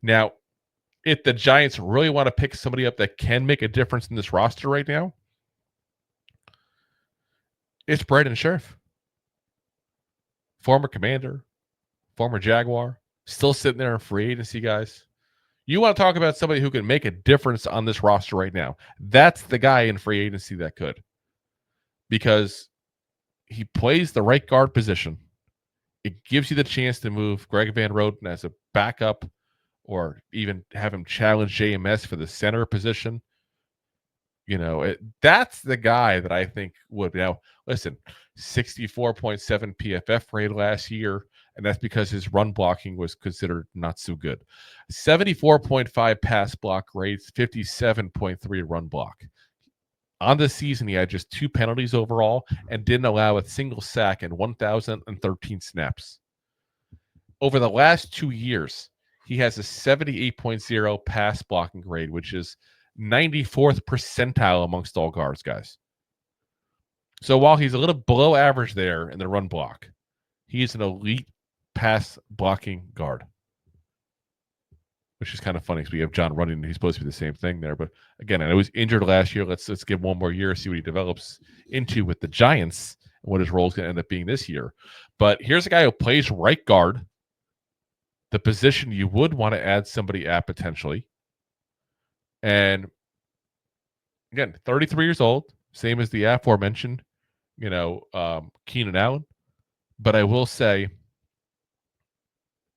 Now, if the Giants really want to pick somebody up that can make a difference in this roster right now, it's Brandon Scherff. Former Commander, former Jaguar, still sitting there in free agency, guys. You want to talk about somebody who can make a difference on this roster right now. That's the guy in free agency that could. Because he plays the right guard position. It gives you the chance to move Greg Van Roten as a backup or even have him challenge JMS for the center position. You know, that's the guy that I think would. Now, listen, 64.7 PFF rate last year, and that's because his run blocking was considered not so good. 74.5 pass block rates, 57.3 run block. On the season, he had just 2 penalties overall and didn't allow a single sack in 1,013 snaps. Over the last 2 years, he has a 78.0 pass blocking grade, which is 94th percentile amongst all guards, guys. So while he's a little below average there in the run block, he is an elite pass blocking guard, which is kind of funny because we have John running. He's supposed to be the same thing there. But again, I know he was injured last year. Let's give one more year, see what he develops into with the Giants and what his role is going to end up being this year. But here's a guy who plays right guard, the position you would want to add somebody at potentially. And again, 33 years old, same as the aforementioned, Keenan Allen. But I will say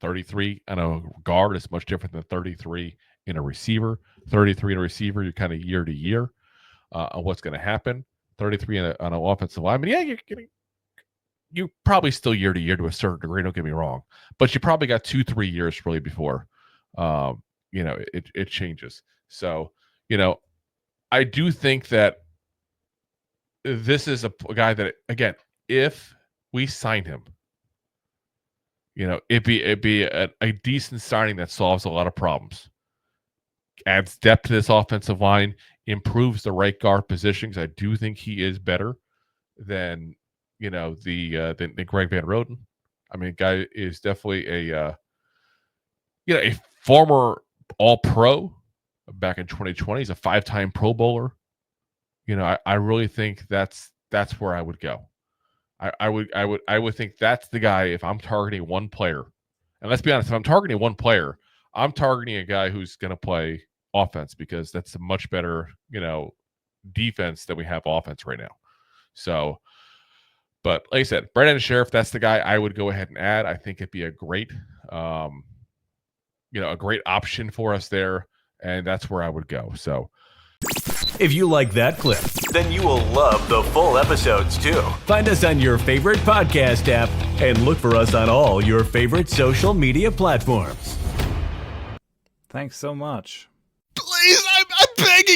33 on a guard is much different than 33 in a receiver. 33 in a receiver, you're kind of year to year on what's going to happen. 33 on an offensive lineman, yeah, you're probably still year to year to a certain degree. Don't get me wrong, but you probably got 2-3 years really before it changes. So I do think that this is a guy that, again, if we sign him, it'd be a decent signing that solves a lot of problems, adds depth to this offensive line, improves the right guard position, because I do think he is better than than Greg Van Roten. I mean, guy is definitely a former All-Pro back in 2020. He's a 5-time Pro Bowler. I really think that's where I would go. I would think that's the guy if I'm targeting one player. And let's be honest, if I'm targeting one player, I'm targeting a guy who's going to play offense, because that's a much better, defense than we have offense right now. So, but like I said, Brandon Scherff, that's the guy I would go ahead and add. I think it'd be a great, a great option for us there. And that's where I would go. So, if you like that clip, then you will love the full episodes too. Find us on your favorite podcast app and look for us on all your favorite social media platforms. Thanks so much. Please, I'm begging